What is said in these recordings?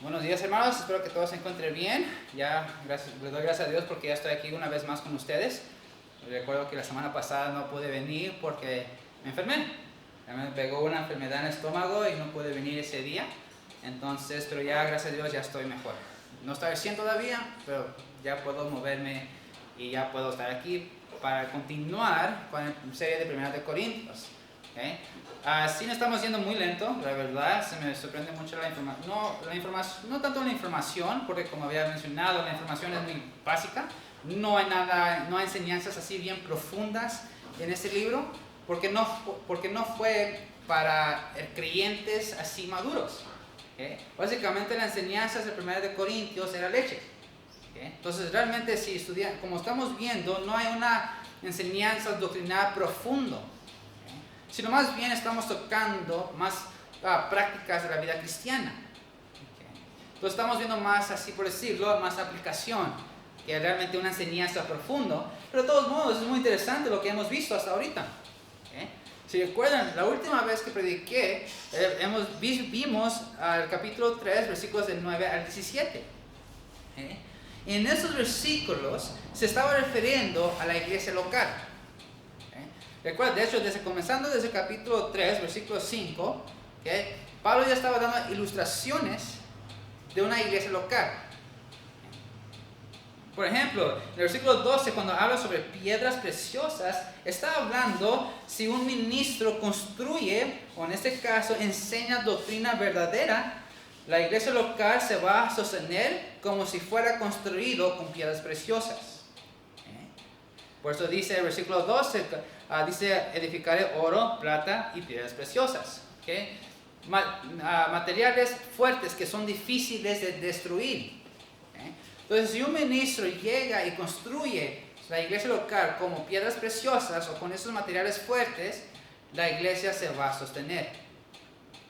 Buenos días, hermanos, espero que todos se encuentren bien. Les doy gracias a Dios porque ya estoy aquí una vez más con ustedes. Recuerdo que la semana pasada no pude venir porque me enfermé. Me pegó una enfermedad en el estómago y no pude venir ese día. Entonces, pero ya gracias a Dios ya estoy mejor. No estoy al 100 todavía, pero ya puedo moverme y ya puedo estar aquí para continuar con la serie de Primera de Corintios. ¿Okay? Sí, nos estamos yendo muy lento, la verdad, se me sorprende mucho la información, no tanto la información, porque como había mencionado, la información es muy básica, no hay enseñanzas así bien profundas en este libro, porque no fue para creyentes así maduros. ¿Okay? Básicamente la enseñanza de 1 de Corintios era leche. ¿Okay? Entonces realmente si estudian, como estamos viendo, no hay una enseñanza doctrinal profundo, sino más bien estamos tocando más prácticas de la vida cristiana. Okay. Entonces estamos viendo más, así por decirlo, más aplicación, que realmente una enseñanza profunda, pero de todos modos es muy interesante lo que hemos visto hasta ahorita. Okay. Si recuerdan, la última vez que prediqué, vimos el capítulo 3, versículos del 9 al 17. Okay. Y en esos versículos se estaba refiriendo a la iglesia local. Recuerda, de hecho, comenzando desde el capítulo 3, versículo 5, ¿okay? Pablo ya estaba dando ilustraciones de una iglesia local. Por ejemplo, en el versículo 12, cuando habla sobre piedras preciosas, está hablando si un ministro construye, o en este caso enseña doctrina verdadera, la iglesia local se va a sostener como si fuera construido con piedras preciosas. Por eso dice el versículo 12, dice edificaré oro, plata y piedras preciosas. ¿Okay? Materiales fuertes que son difíciles de destruir. ¿Okay? Entonces, si un ministro llega y construye la iglesia local como piedras preciosas o con esos materiales fuertes, la iglesia se va a sostener.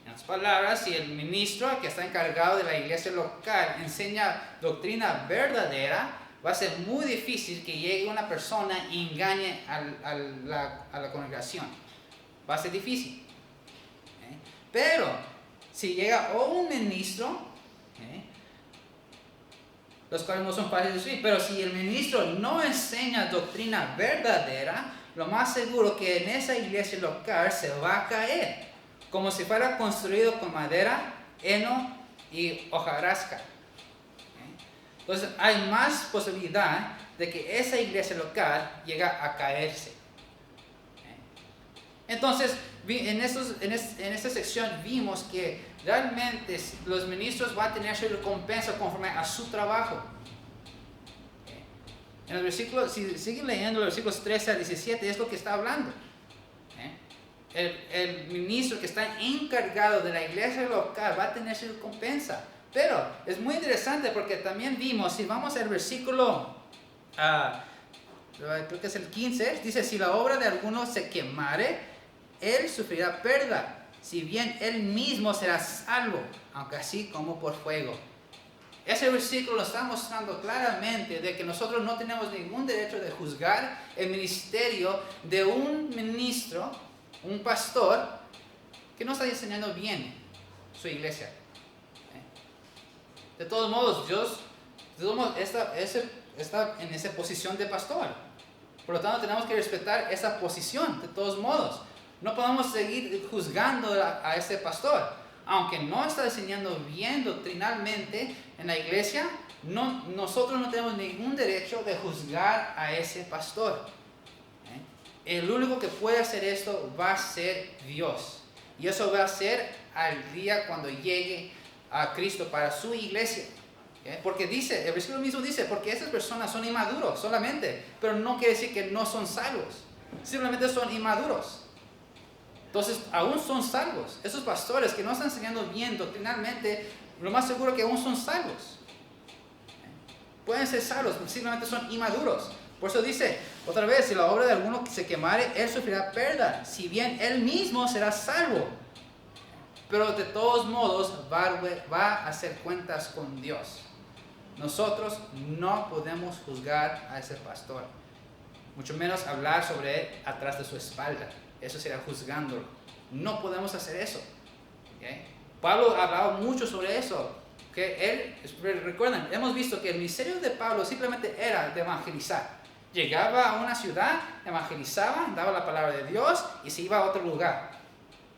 En otras palabras, si el ministro que está encargado de la iglesia local enseña doctrina verdadera, va a ser muy difícil que llegue una persona y engañe a la congregación. Va a ser difícil. ¿Okay? Pero, si llega un ministro, ¿okay? Los cuales no son fáciles de decir, pero si el ministro no enseña doctrina verdadera, lo más seguro que en esa iglesia local se va a caer, como si fuera construido con madera, heno y hojarasca. Entonces hay más posibilidad de que esa iglesia local llegue a caerse. Entonces, en esta sección vimos que realmente los ministros van a tener su recompensa conforme a su trabajo. En el versículo, si siguen leyendo los versículos 13 a 17, es lo que está hablando. El ministro que está encargado de la iglesia local va a tener su recompensa. Pero es muy interesante porque también vimos, si vamos al versículo, creo que es el 15, dice, si la obra de alguno se quemare, él sufrirá pérdida, si bien él mismo será salvo, aunque así como por fuego. Ese versículo nos está mostrando claramente de que nosotros no tenemos ningún derecho de juzgar el ministerio de un ministro, un pastor, que no está enseñando bien su iglesia. De todos modos, Dios está en esa posición de pastor. Por lo tanto, tenemos que respetar esa posición, de todos modos. No podemos seguir juzgando a ese pastor. Aunque no está enseñando bien doctrinalmente en la iglesia, nosotros no tenemos ningún derecho de juzgar a ese pastor. El único que puede hacer esto va a ser Dios. Y eso va a ser al día cuando llegue a Cristo para su iglesia. ¿Okay? Porque dice, el versículo mismo dice, porque esas personas son inmaduros solamente, pero no quiere decir que no son salvos, simplemente son inmaduros. Entonces, aún son salvos. Esos pastores que no están enseñando bien doctrinalmente, lo más seguro que aún son salvos. Pueden ser salvos, simplemente son inmaduros. Por eso dice, otra vez, si la obra de alguno se quemare, él sufrirá pérdida, si bien él mismo será salvo. Pero de todos modos va a hacer cuentas con Dios. Nosotros no podemos juzgar a ese pastor, mucho menos hablar sobre él atrás de su espalda. Eso sería juzgándolo. No podemos hacer eso. ¿Okay? Pablo ha hablado mucho sobre eso. Que recuerden, hemos visto que el ministerio de Pablo simplemente era de evangelizar. Llegaba a una ciudad, evangelizaba, daba la palabra de Dios y se iba a otro lugar.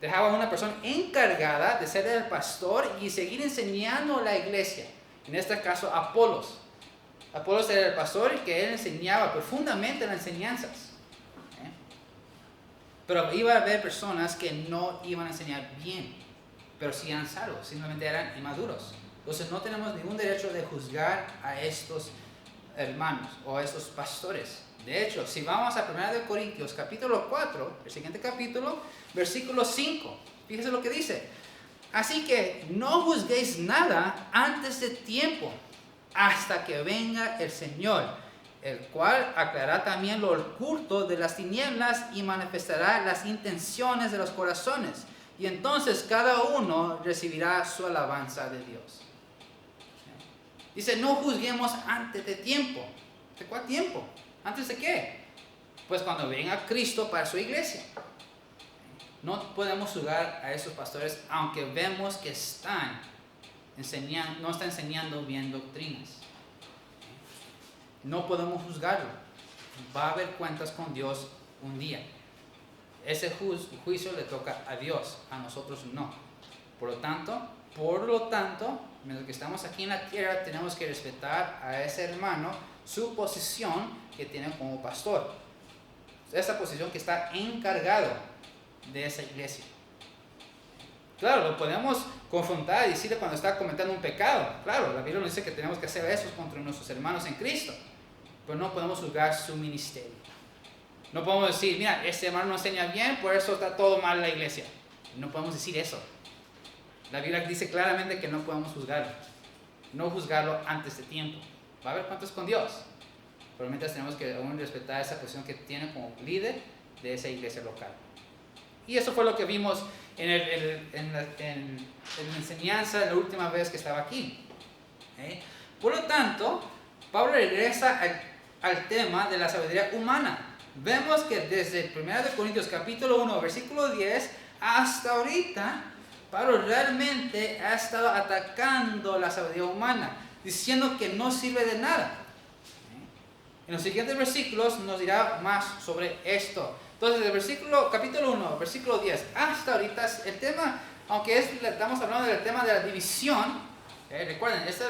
Dejaba a una persona encargada de ser el pastor y seguir enseñando a la iglesia. En este caso, Apolos. Apolos era el pastor y que él enseñaba profundamente las enseñanzas. Pero iba a haber personas que no iban a enseñar bien, pero sí eran salvos, simplemente eran inmaduros. Entonces no tenemos ningún derecho de juzgar a estos hermanos o a estos pastores. De hecho, si vamos a 1 Corintios capítulo 4, el siguiente capítulo, versículo 5, fíjese lo que dice. Así que no juzguéis nada antes de tiempo, hasta que venga el Señor, el cual aclarará también lo oculto de las tinieblas y manifestará las intenciones de los corazones. Y entonces cada uno recibirá su alabanza de Dios. Dice, no juzguemos antes de tiempo. ¿De cuál tiempo? ¿Antes de qué? Pues cuando venga Cristo para su iglesia. No podemos juzgar a esos pastores aunque vemos que no están enseñando bien doctrinas. No podemos juzgarlo. Va a haber cuentas con Dios un día. Ese juicio le toca a Dios, a nosotros no. Por lo tanto, mientras que estamos aquí en la tierra, tenemos que respetar a ese hermano, su posición que tiene como pastor. Esa posición que está encargado de esa iglesia. Claro, lo podemos confrontar y decirle cuando está cometiendo un pecado. Claro, la Biblia nos dice que tenemos que hacer eso contra nuestros hermanos en Cristo. Pero no podemos juzgar su ministerio. No podemos decir, mira, este hermano no enseña bien, por eso está todo mal en la iglesia. No podemos decir eso. La Biblia dice claramente que no podemos juzgarlo. No juzgarlo antes de tiempo. Va a haber cuentas con Dios. Pero mientras tenemos que aún respetar esa posición que tiene como líder de esa iglesia local. Y eso fue lo que vimos en la enseñanza la última vez que estaba aquí. Por lo tanto, Pablo regresa al tema de la sabiduría humana. Vemos que desde 1 Corintios capítulo 1, versículo 10, hasta ahorita, Pablo realmente ha estado atacando la sabiduría humana, diciendo que no sirve de nada. En los siguientes versículos nos dirá más sobre esto. Entonces, capítulo 1, versículo 10, hasta ahorita el tema, aunque estamos hablando del tema de la división, recuerden, esta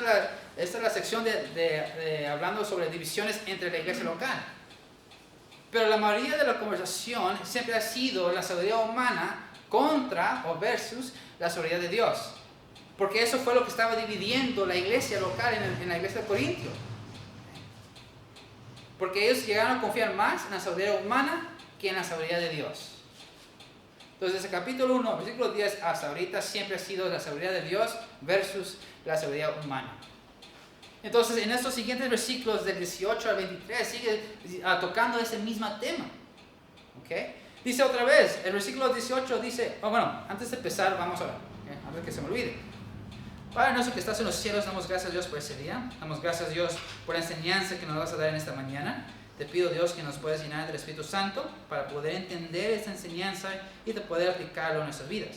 es la sección de hablando sobre divisiones entre la iglesia local. Pero la mayoría de la conversación siempre ha sido la sabiduría humana contra o versus la sabiduría de Dios. Porque eso fue lo que estaba dividiendo la iglesia local en la iglesia de Corintio. Porque ellos llegaron a confiar más en la sabiduría humana que en la sabiduría de Dios. Entonces, el capítulo 1, versículo 10 hasta ahorita siempre ha sido la sabiduría de Dios versus la sabiduría humana. Entonces, en estos siguientes versículos del 18 al 23 sigue tocando ese mismo tema. ¿Okay? Dice otra vez, el versículo 18 dice, antes de empezar vamos a ver, antes que se me olvide. Padre nuestro que estás en los cielos, damos gracias a Dios por ese día. Damos gracias a Dios por la enseñanza que nos vas a dar en esta mañana. Te pido, Dios, que nos puedas llenar del Espíritu Santo para poder entender esta enseñanza y de poder aplicarlo en nuestras vidas.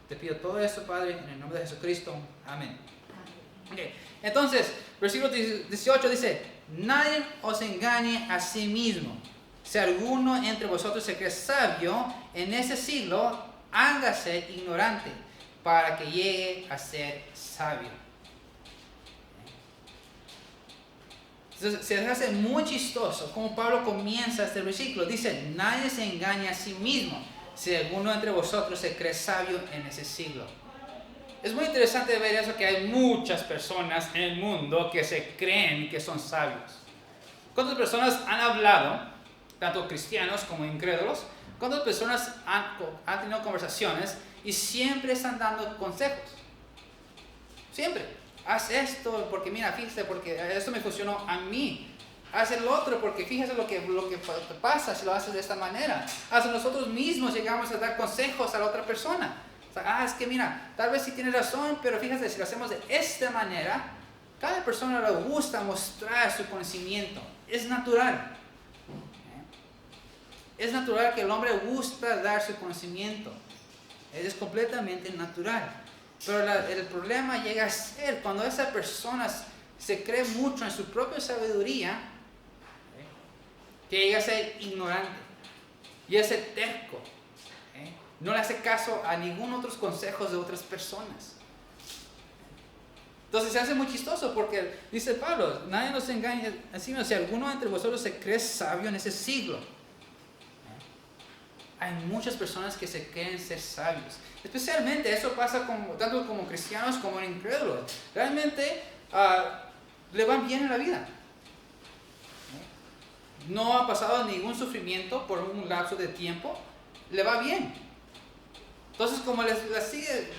Te pido todo esto, Padre, en el nombre de Jesucristo. Amén. Okay. Entonces, versículo 18 dice, nadie os engañe a sí mismo. Si alguno entre vosotros se cree sabio en ese siglo, hágase ignorante para que llegue a ser sabio. Entonces, se hace muy chistoso como Pablo comienza este versículo. Dice, nadie se engaña a sí mismo. Si alguno entre vosotros se cree sabio en ese siglo. Es muy interesante ver eso, que hay muchas personas en el mundo que se creen que son sabios. ¿Cuántas personas han hablado, tanto cristianos como incrédulos? ¿Cuántas personas han tenido conversaciones y siempre están dando consejos? Siempre. Haz esto porque mira, fíjate, porque esto me funcionó a mí. Haz el otro porque fíjate lo que pasa si lo haces de esta manera. Hasta nosotros mismos llegamos a dar consejos a la otra persona. Es que mira, tal vez sí tienes razón, pero fíjate, si lo hacemos de esta manera, cada persona le gusta mostrar su conocimiento. Es natural. Es natural que el hombre gusta dar su conocimiento. Es completamente natural. Pero el problema llega a ser cuando esa persona se cree mucho en su propia sabiduría, que llega a ser ignorante y a ser terco. No le hace caso a ningún otro consejos de otras personas. Entonces se hace muy chistoso porque dice Pablo, nadie nos engaña, sino si alguno entre vosotros se cree sabio en ese siglo. Hay muchas personas que se creen ser sabios. Especialmente eso pasa tanto como cristianos como incrédulos. Realmente le van bien en la vida. No ha pasado ningún sufrimiento por un lapso de tiempo. Le va bien. Entonces como sigue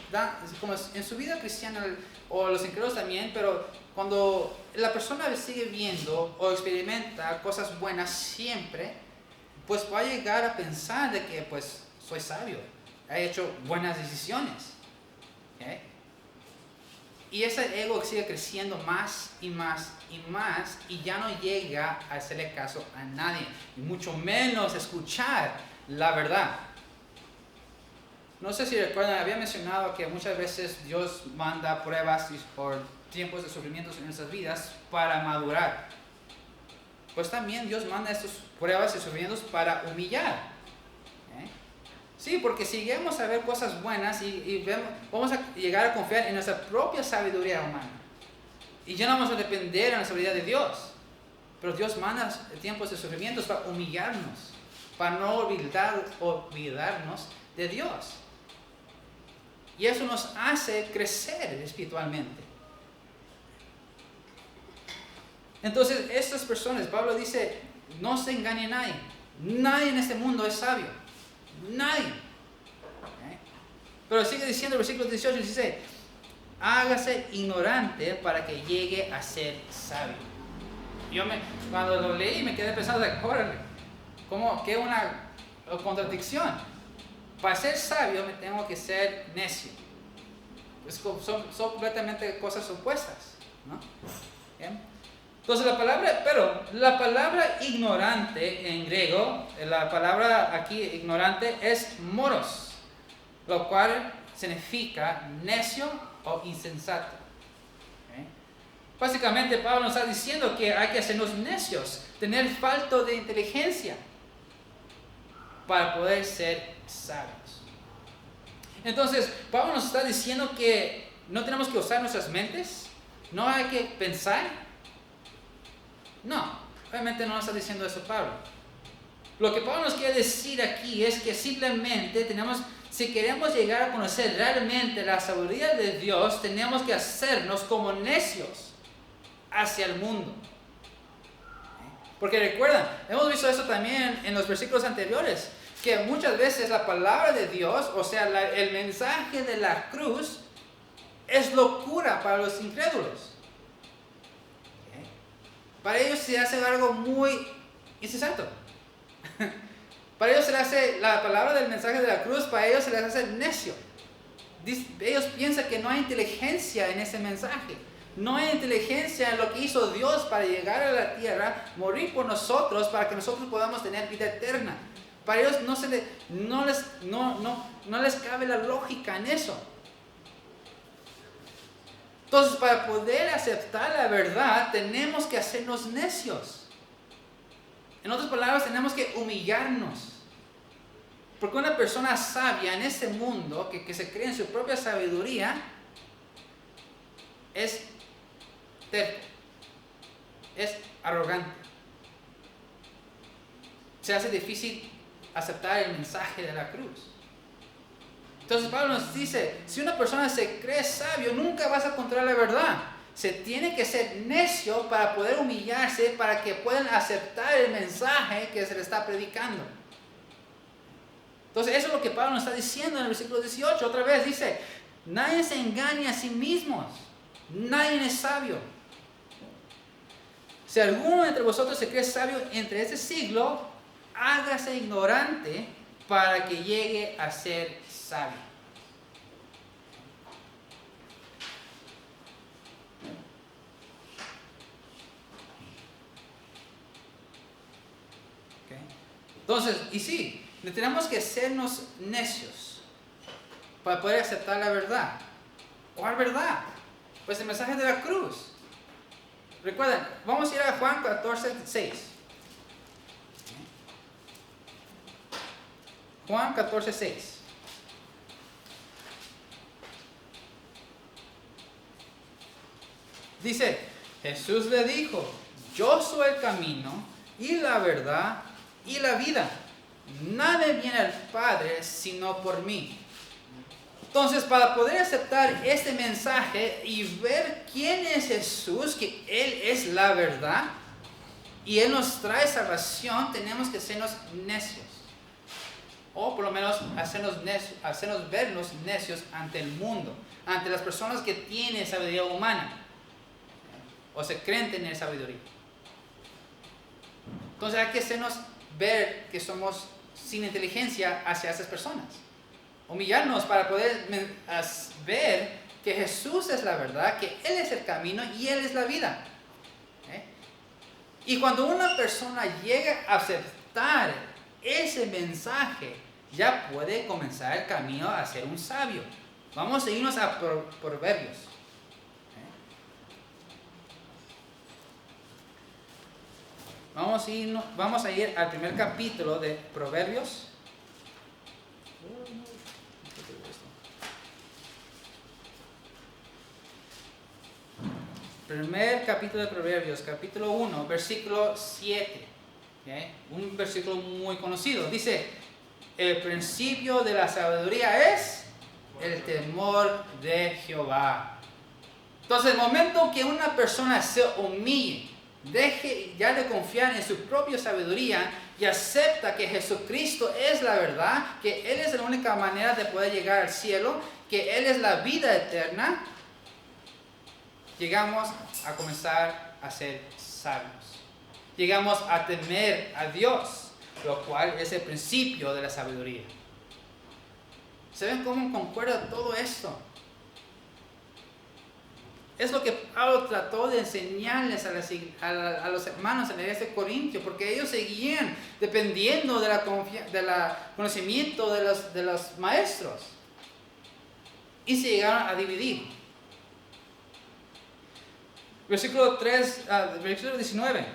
como en su vida cristiana, o los incrédulos también, pero cuando la persona sigue viendo o experimenta cosas buenas siempre, pues va a llegar a pensar de que pues soy sabio, he hecho buenas decisiones. ¿Okay? Y ese ego sigue creciendo más y más y más y ya no llega a hacerle caso a nadie, y mucho menos escuchar la verdad. No sé si recuerdan, había mencionado que muchas veces Dios manda pruebas por tiempos de sufrimientos en nuestras vidas para madurar. Pues también Dios manda estas pruebas y sufrimientos para humillar. Sí, porque si llegamos a ver cosas buenas y vamos a llegar a confiar en nuestra propia sabiduría humana. Y ya no vamos a depender en la sabiduría de Dios. Pero Dios manda tiempos de sufrimientos para humillarnos, para no olvidarnos de Dios. Y eso nos hace crecer espiritualmente. Entonces, estas personas, Pablo dice, no se engañe nadie. Nadie en este mundo es sabio. Nadie. Pero sigue diciendo el versículo 18, dice, hágase ignorante para que llegue a ser sabio. Cuando lo leí me quedé pensando, órale, ¿cómo que una contradicción? Para ser sabio me tengo que ser necio. Son completamente cosas opuestas, ¿no? ¿Bien? Entonces la palabra ignorante en griego, la palabra aquí ignorante es moros, lo cual significa necio o insensato. Básicamente Pablo nos está diciendo que hay que hacernos necios, tener falta de inteligencia para poder ser sabios. Entonces, Pablo nos está diciendo que no tenemos que usar nuestras mentes, no hay que pensar. No, obviamente no nos está diciendo eso Pablo. Lo que Pablo nos quiere decir aquí es que simplemente si queremos llegar a conocer realmente la sabiduría de Dios, tenemos que hacernos como necios hacia el mundo. Porque recuerdan, hemos visto eso también en los versículos anteriores, que muchas veces la palabra de Dios, o sea, el mensaje de la cruz, es locura para los incrédulos. Para ellos se hace algo muy insensato. Para ellos se les hace la palabra del mensaje de la cruz, para ellos se les hace necio. Ellos piensan que no hay inteligencia en ese mensaje. No hay inteligencia en lo que hizo Dios para llegar a la tierra, morir por nosotros, para que nosotros podamos tener vida eterna. Para ellos no les cabe la lógica en eso. Entonces, para poder aceptar la verdad, tenemos que hacernos necios. En otras palabras, tenemos que humillarnos. Porque una persona sabia en este mundo, que se cree en su propia sabiduría, es terco, es arrogante. Se hace difícil aceptar el mensaje de la cruz. Entonces Pablo nos dice, si una persona se cree sabio, nunca vas a encontrar la verdad. Se tiene que ser necio para poder humillarse, para que puedan aceptar el mensaje que se le está predicando. Entonces eso es lo que Pablo nos está diciendo en el versículo 18. Otra vez dice, nadie se engaña a sí mismos. Nadie es sabio. Si alguno entre vosotros se cree sabio entre este siglo, hágase ignorante para que llegue a ser sabio. Okay. Entonces, y sí, tenemos que hacernos necios para poder aceptar la verdad. ¿Cuál verdad? Pues el mensaje de la cruz. Recuerden, vamos a ir a Juan 14:6. Juan 14:6. Dice, Jesús le dijo, yo soy el camino y la verdad y la vida. Nadie viene al Padre sino por mí. Entonces, para poder aceptar este mensaje y ver quién es Jesús, que Él es la verdad, y Él nos trae salvación, tenemos que hacernos necios. O por lo menos hacernos vernos necios ante el mundo, ante las personas que tienen sabiduría humana, o se creen tener sabiduría. Entonces hay que hacernos ver que somos sin inteligencia hacia esas personas. Humillarnos para poder ver que Jesús es la verdad, que Él es el camino y Él es la vida. Y cuando una persona llega a aceptar ese mensaje, ya puede comenzar el camino a ser un sabio. Vamos a irnos a Proverbios. Vamos a ir al primer capítulo de Proverbios. Primer capítulo de Proverbios, capítulo 1, versículo 7. ¿Okay? Un versículo muy conocido. Dice, el principio de la sabiduría es el temor de Jehová. Entonces, el momento que una persona se humille, deje ya de confiar en su propia sabiduría y acepta que Jesucristo es la verdad, que Él es la única manera de poder llegar al cielo, que Él es la vida eterna, llegamos a comenzar a ser sabios. Llegamos a temer a Dios, lo cual es el principio de la sabiduría. ¿Saben cómo concuerda todo esto? Es lo que Pablo trató de enseñarles a los hermanos en la iglesia de Corintio, porque ellos seguían dependiendo del conocimiento de los maestros. Y se llegaron a dividir. Versículo 19.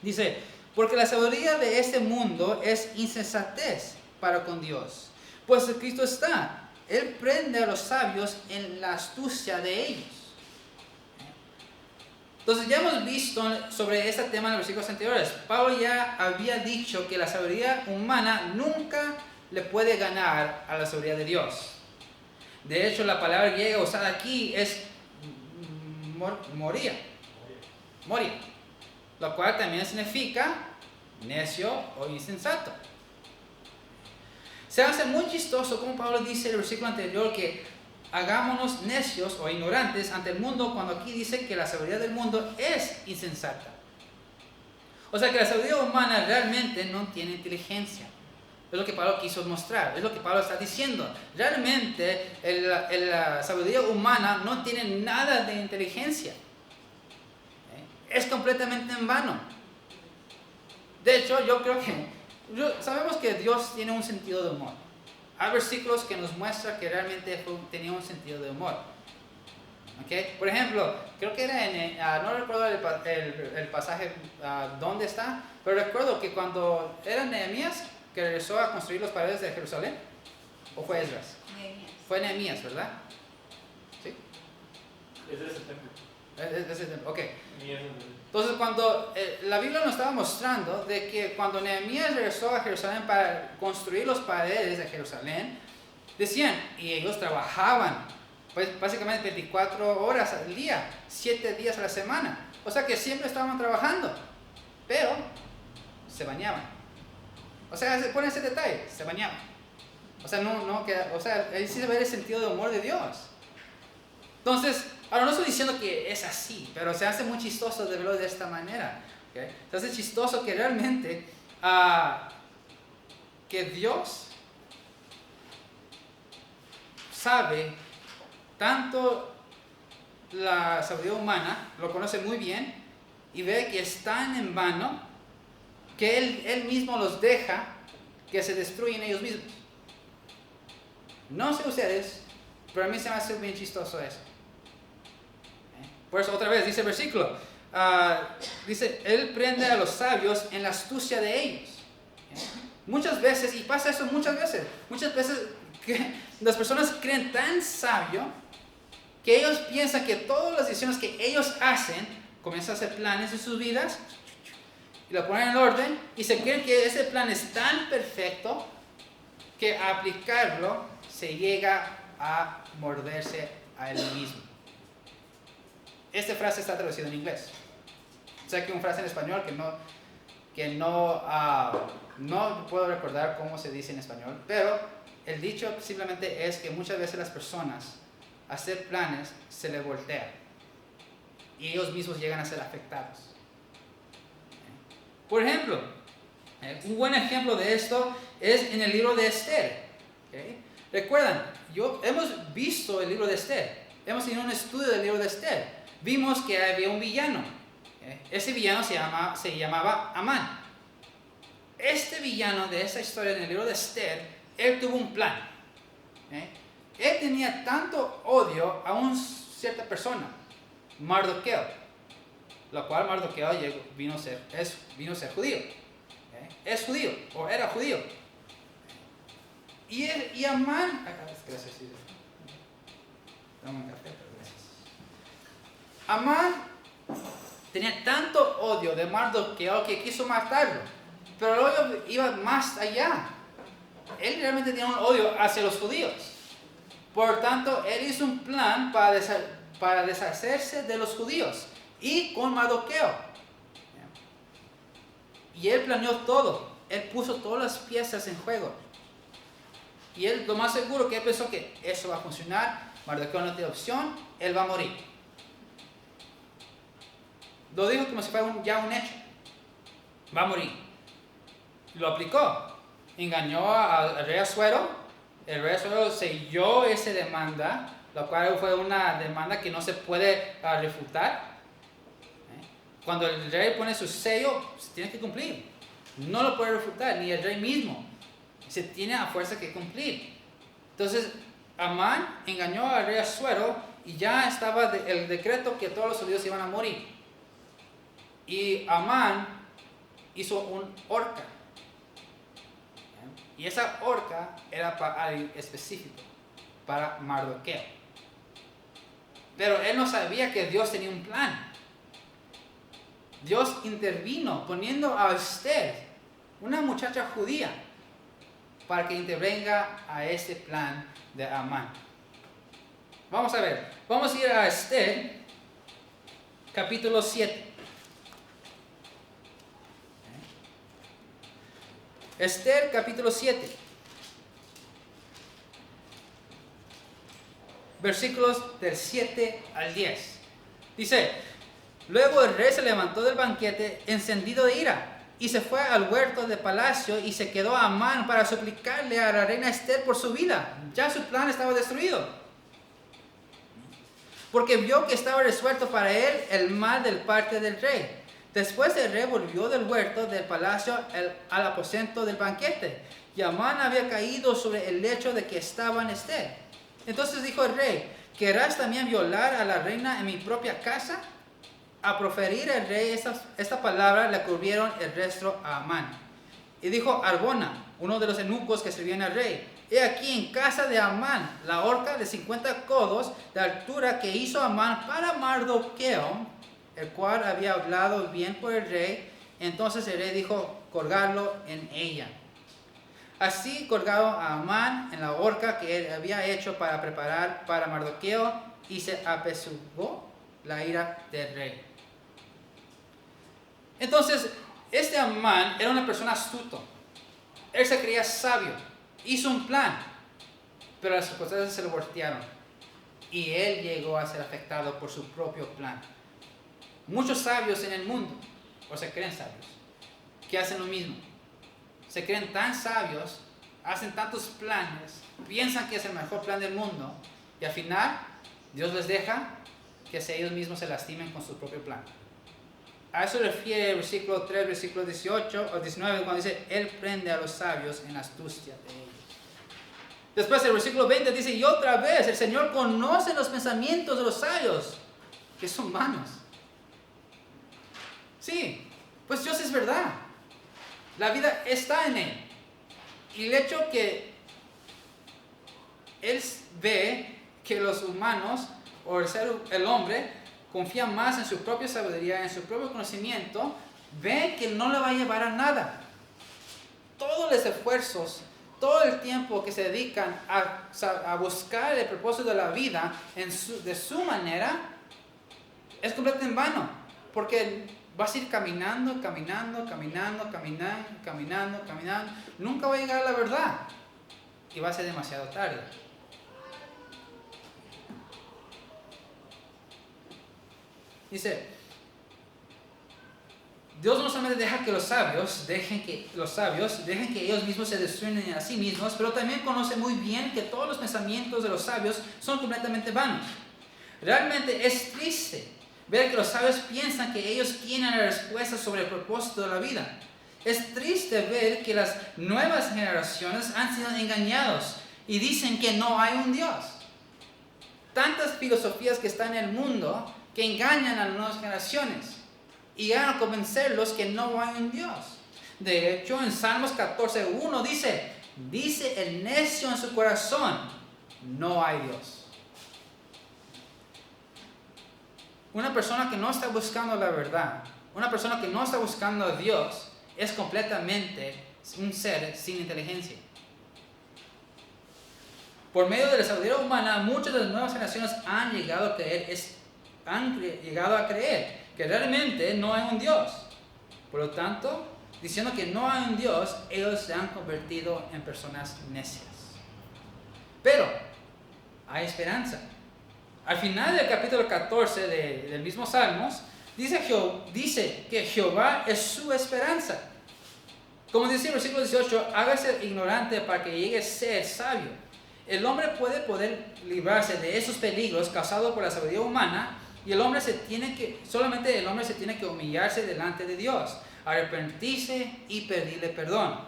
Dice, porque la sabiduría de este mundo es insensatez para con Dios. Pues Cristo está. Él prende a los sabios en la astucia de ellos. Entonces ya hemos visto sobre este tema en los versículos anteriores. Pablo ya había dicho que la sabiduría humana nunca le puede ganar a la sabiduría de Dios. De hecho, la palabra griega usada aquí es moria, lo cual también significa necio o insensato. Se hace muy chistoso como Pablo dice en el versículo anterior que hagámonos necios o ignorantes ante el mundo, cuando aquí dice que la sabiduría del mundo es insensata. O sea que la sabiduría humana realmente no tiene inteligencia. Es lo que Pablo quiso mostrar, es lo que Pablo está diciendo. Realmente la sabiduría humana no tiene nada de inteligencia. Es completamente en vano. De hecho, yo creo que sabemos que Dios tiene un sentido de humor. Hay versículos que nos muestran que realmente tenía un sentido de humor. ¿Okay? Por ejemplo, creo que era no recuerdo el pasaje dónde está, pero recuerdo que cuando era Nehemías que regresó a construir las paredes de Jerusalén, ¿o fue Esdras? Nehemías. Fue Nehemías, ¿verdad? ¿Sí? Es de ese templo. Es ese templo, ok. Nehemías. Entonces, cuando la Biblia nos estaba mostrando de que cuando Nehemías regresó a Jerusalén para construir las paredes de Jerusalén, decían, y ellos trabajaban, pues básicamente 24 horas al día, 7 días a la semana. O sea que siempre estaban trabajando, pero se bañaban. O sea, se pone ese detalle, se bañaban. O sea, ahí sí se ve el sentido de humor de Dios. Entonces, ahora no estoy diciendo que es así, pero se hace muy chistoso de verlo de esta manera. ¿Okay? Se hace chistoso que realmente que Dios sabe tanto la sabiduría humana, lo conoce muy bien y ve que están en vano, que Él mismo los deja que se destruyen ellos mismos. No sé ustedes, Pero a mí se me hace bien chistoso eso. Por eso otra vez dice el versículo. Dice, Él prende a los sabios en la astucia de ellos. Muchas veces, y pasa eso muchas veces que las personas creen tan sabio que ellos piensan que todas las decisiones que ellos hacen, comienzan a hacer planes en sus vidas y lo ponen en orden y se creen que ese plan es tan perfecto que aplicarlo se llega a morderse a él mismo. Esta frase está traducida en inglés. Sé que una frase en español que no puedo recordar cómo se dice en español, pero el dicho simplemente es que muchas veces las personas hacer planes se les voltean y ellos mismos llegan a ser afectados. Por ejemplo, un buen ejemplo de esto es en el libro de Esther. Recuerdan, hemos visto el libro de Esther, hemos tenido un estudio del libro de Esther, vimos que había un villano. Ese villano se llamaba Amán. Este villano de esa historia en el libro de Esther, él tuvo un plan. Él tenía tanto odio a una cierta persona, Mardoqueo, lo cual Mardoqueo vino a ser judío. Es judío, o era judío. Y Amán, gracias, sí. Dame un café, pero gracias. Amán tenía tanto odio de Mardoqueo que quiso matarlo, pero el odio iba más allá. Él realmente tenía un odio hacia los judíos. Por tanto, él hizo un plan para deshacerse de los judíos y con Mardoqueo. Y él planeó todo. Él puso todas las piezas en juego. Y él, lo más seguro que él pensó que eso va a funcionar. Mardoqueo no tiene opción, él va a morir. Lo dijo como si fuera ya un hecho. Va a morir. Lo aplicó. Engañó al rey Asuero. El rey Asuero selló esa demanda, lo cual fue una demanda que no se puede refutar. Cuando el rey pone su sello, se tiene que cumplir. No lo puede refutar, ni el rey mismo. Se tiene a fuerza que cumplir. Entonces, Amán engañó al rey Asuero y ya estaba el decreto que todos los judíos iban a morir. Y Amán hizo un horca. Y esa horca era para alguien específico, para Mardoqueo. Pero él no sabía que Dios tenía un plan. Dios intervino poniendo a Esther, una muchacha judía, para que intervenga a ese plan de Amán. Vamos a ver, vamos a ir a Esther, capítulo 7. Esther capítulo 7, versículos del 7 al 10. Dice, luego el rey se levantó del banquete encendido de ira y se fue al huerto del palacio y se quedó a Amán para suplicarle a la reina Esther por su vida. Ya su plan estaba destruido, porque vio que estaba resuelto para él el mal del parte del rey. Después el rey volvió del huerto del palacio al aposento del banquete, y Amán había caído sobre el lecho de que estaba en Esther. Entonces dijo el rey, ¿querrás también violar a la reina en mi propia casa? A proferir el rey esta palabra le cubrieron el rostro a Amán. Y dijo Arbona, uno de los eunucos que servían al rey, he aquí en casa de Amán la horca de 50 codos de altura que hizo Amán para Mardoqueo, el cual había hablado bien por el rey. Entonces el rey dijo, colgarlo en ella. Así colgaron a Amán en la horca que él había hecho para preparar para Mardoqueo, y se apaciguó la ira del rey. Entonces, este Amán era una persona astuto. Él se creía sabio. Hizo un plan, pero las circunstancias se lo voltearon. Y él llegó a ser afectado por su propio plan. Muchos sabios en el mundo, o se creen sabios, que hacen lo mismo. Se creen tan sabios, hacen tantos planes, piensan que es el mejor plan del mundo, y al final Dios les deja que ellos mismos se lastimen con su propio plan. A eso refiere el versículo 3, versículo 18 o 19, cuando dice, Él prende a los sabios en la astucia de ellos. Después el versículo 20 dice, y otra vez, el Señor conoce los pensamientos de los sabios, que son vanos. Sí, pues Dios es verdad. La vida está en Él. Y el hecho que Él ve que los humanos, o el hombre, confía más en su propia sabiduría, en su propio conocimiento, ve que no le va a llevar a nada. Todos los esfuerzos, todo el tiempo que se dedican a buscar el propósito de la vida de su manera, es completamente en vano. Porque vas a ir caminando. Nunca va a llegar a la verdad. Y va a ser demasiado tarde. Dice, Dios no solamente deja que los sabios dejen que ellos mismos se destruyan a sí mismos, pero también conoce muy bien que todos los pensamientos de los sabios son completamente vanos. Realmente es triste ver que los sabios piensan que ellos tienen la respuesta sobre el propósito de la vida. Es triste ver que las nuevas generaciones han sido engañados y dicen que no hay un Dios. Tantas filosofías que están en el mundo que engañan a las nuevas generaciones y van a convencerlos que no hay un Dios. De hecho, en Salmos 14:1 dice el necio en su corazón, no hay Dios. Una persona que no está buscando la verdad, una persona que no está buscando a Dios, es completamente un ser sin inteligencia. Por medio de la sabiduría humana, muchas de las nuevas generaciones han llegado a creer que realmente no hay un Dios. Por lo tanto, diciendo que no hay un Dios, ellos se han convertido en personas necias. Pero hay esperanza. Al final del capítulo 14 del mismo Salmos, dice que Jehová es su esperanza. Como dice el versículo 18, hágase ignorante para que llegue a ser sabio. El hombre puede poder librarse de esos peligros causados por la sabiduría humana, y solamente el hombre se tiene que humillarse delante de Dios, arrepentirse y pedirle perdón.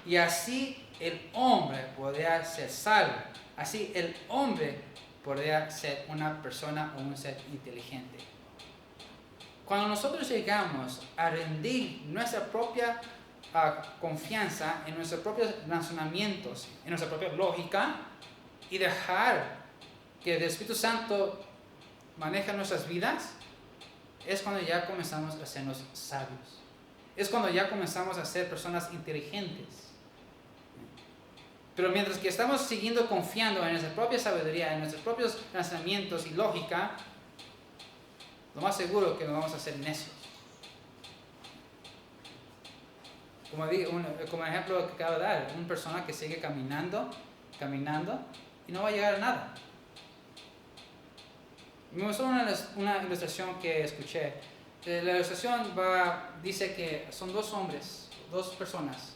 Y así el hombre podrá ser salvo. Así el hombre podrá ser una persona o un ser inteligente. Cuando nosotros llegamos a rendir nuestra propia confianza en nuestros propios razonamientos, en nuestra propia lógica, y dejar que el Espíritu Santo maneje nuestras vidas, es cuando ya comenzamos a hacernos sabios. Es cuando ya comenzamos a ser personas inteligentes. Pero mientras que estamos confiando en nuestra propia sabiduría, en nuestros propios razonamientos y lógica, lo más seguro es que nos vamos a hacer necios. Como ejemplo que acabo de dar, una persona que sigue caminando y no va a llegar a nada. Me gustó una ilustración que escuché. La ilustración dice que son dos personas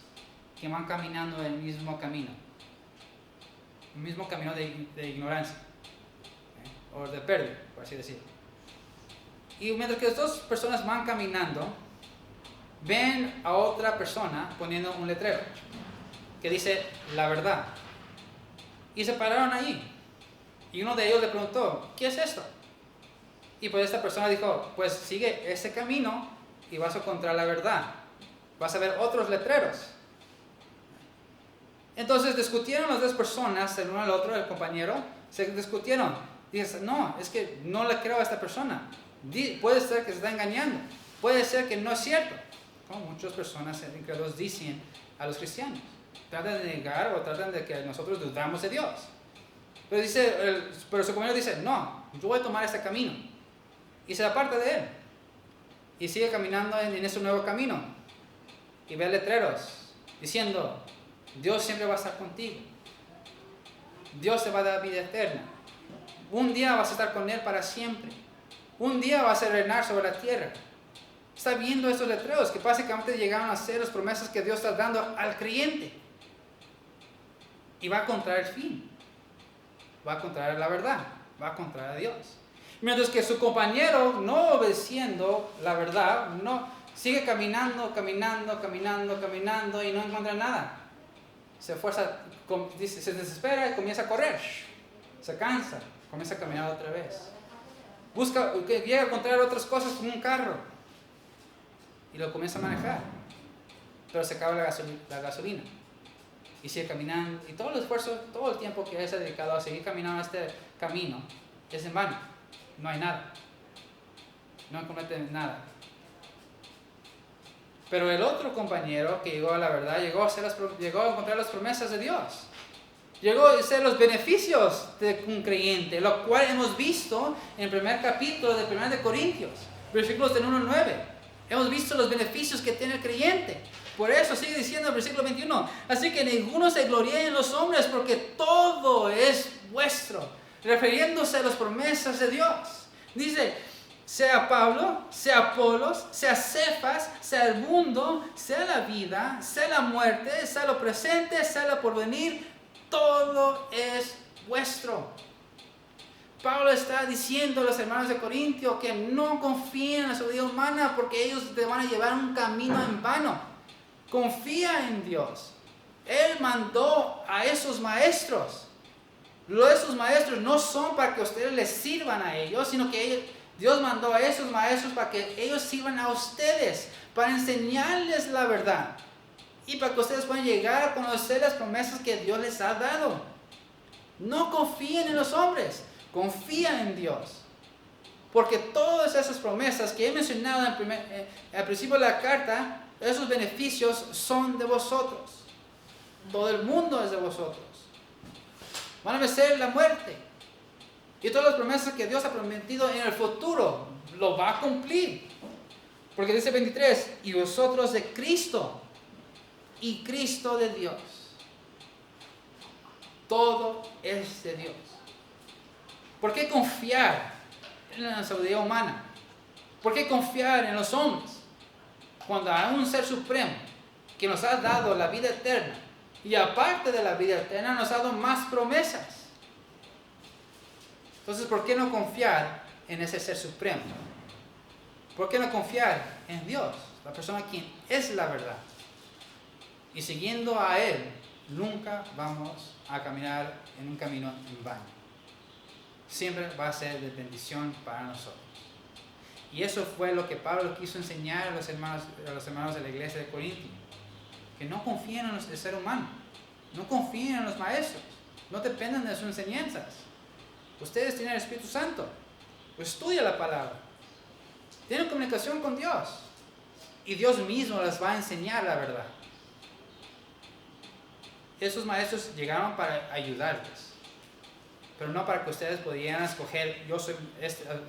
que van caminando el mismo camino de ignorancia, o de pérdida, por así decirlo. Y mientras que las dos personas van caminando, ven a otra persona poniendo un letrero que dice la verdad, y se pararon allí, y uno de ellos le preguntó, ¿qué es esto? Y pues esta persona dijo, pues sigue ese camino y vas a encontrar la verdad, vas a ver otros letreros. Entonces discutieron las dos personas, el uno al otro, el compañero, se discutieron. Dice, no, es que no le creo a esta persona. Puede ser que se está engañando, puede ser que no es cierto. Como muchas personas incrédulos dicen a los cristianos. Tratan de negar o tratan de que nosotros dudamos de Dios. Pero su compañero dice, no, yo voy a tomar este camino. Y se aparta de él. Y sigue caminando en ese nuevo camino. Y ve letreros diciendo, Dios siempre va a estar contigo. Dios te va a dar vida eterna. Un día vas a estar con Él para siempre. Un día vas a reinar sobre la tierra. Está viendo estos letreros que básicamente llegaron a ser las promesas que Dios está dando al creyente. Y va a encontrar el fin. Va a encontrar la verdad. Va a encontrar a Dios. Mientras que su compañero, no obedeciendo la verdad, sigue caminando y no encuentra nada. se esfuerza, se desespera y comienza a correr. Se cansa, comienza a caminar otra vez. Llega a encontrar otras cosas como un carro y lo comienza a manejar, pero se acaba la gasolina y sigue caminando, y todo el esfuerzo, todo el tiempo que él se ha dedicado a seguir caminando este camino es en vano. No hay nada, no comete nada. Pero el otro compañero que llegó a la verdad, llegó a encontrar las promesas de Dios. Llegó a ser los beneficios de un creyente, lo cual hemos visto en el primer capítulo de 1 de Corintios, versículos del 1 al 9. Hemos visto los beneficios que tiene el creyente. Por eso sigue diciendo el versículo 21, así que ninguno se gloríe en los hombres, porque todo es vuestro, refiriéndose a las promesas de Dios. Dice, sea Pablo, sea Apolos, sea Cefas, sea el mundo, sea la vida, sea la muerte, sea lo presente, sea lo porvenir, todo es vuestro. Pablo está diciendo a los hermanos de Corintio que no confíen en la sabiduría humana, porque ellos te van a llevar un camino en vano. Confía en Dios. Él mandó a esos maestros. Esos maestros no son para que ustedes les sirvan a ellos, sino que Dios mandó a esos maestros para que ellos sirvan a ustedes, para enseñarles la verdad y para que ustedes puedan llegar a conocer las promesas que Dios les ha dado. No confíen en los hombres, confíen en Dios. Porque todas esas promesas que he mencionado al principio de la carta, esos beneficios son de vosotros. Todo el mundo es de vosotros. Van a vencer la muerte. Y todas las promesas que Dios ha prometido en el futuro, lo va a cumplir. Porque dice 23, y vosotros de Cristo, y Cristo de Dios. Todo es de Dios. ¿Por qué confiar en la sabiduría humana? ¿Por qué confiar en los hombres? Cuando hay un ser supremo que nos ha dado la vida eterna, y aparte de la vida eterna nos ha dado más promesas. Entonces, ¿por qué no confiar en ese ser supremo? ¿Por qué no confiar en Dios, la persona quien es la verdad? Y siguiendo a Él, nunca vamos a caminar en un camino en vano. Siempre va a ser de bendición para nosotros. Y eso fue lo que Pablo quiso enseñar a los hermanos de la iglesia de Corinto. Que no confíen en el ser humano. No confíen en los maestros. No dependan de sus enseñanzas. Ustedes tienen el Espíritu Santo. Estudia la palabra. Tienen comunicación con Dios. Y Dios mismo les va a enseñar la verdad. Esos maestros llegaron para ayudarles. Pero no para que ustedes pudieran escoger, yo soy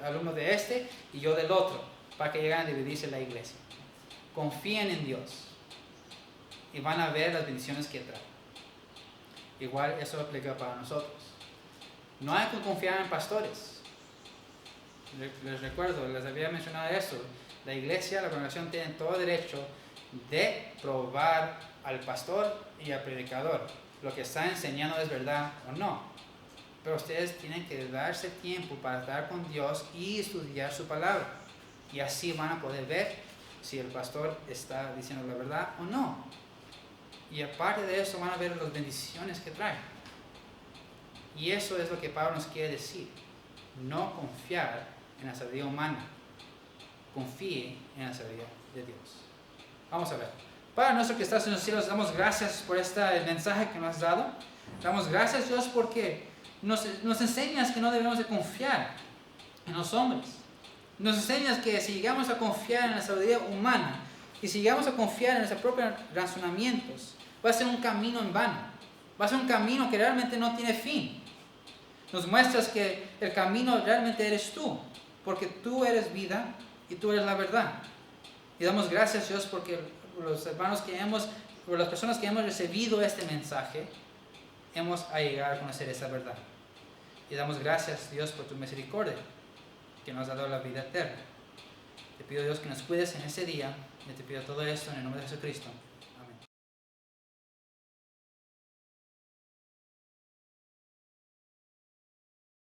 alumno de este y yo del otro, para que lleguen a dividirse la iglesia. Confíen en Dios y van a ver las bendiciones que trae. Igual eso lo aplica para nosotros. No hay que confiar en pastores. Les recuerdo, les había mencionado eso. La iglesia, la congregación tienen todo derecho de probar al pastor y al predicador. Lo que está enseñando es verdad o no. Pero ustedes tienen que darse tiempo para estar con Dios y estudiar su palabra. Y así van a poder ver si el pastor está diciendo la verdad o no. Y aparte de eso van a ver las bendiciones que trae. Y eso es lo que Pablo nos quiere decir. No confiar en la sabiduría humana. Confíe en la sabiduría de Dios. Vamos a ver. Padre nuestro que estás en los cielos, damos gracias por el mensaje que nos has dado. Damos gracias, Dios, porque nos enseñas que no debemos de confiar en los hombres. Nos enseñas que si llegamos a confiar en la sabiduría humana y si llegamos a confiar en nuestros propios razonamientos, va a ser un camino en vano. Va a ser un camino que realmente no tiene fin. Nos muestras que el camino realmente eres tú, porque tú eres vida y tú eres la verdad. Y damos gracias, Dios, porque los hermanos por las personas que hemos recibido este mensaje, hemos llegado a conocer esa verdad. Y damos gracias, Dios, por tu misericordia, que nos ha dado la vida eterna. Te pido, Dios, que nos cuides en ese día, y te pido todo esto en el nombre de Jesucristo.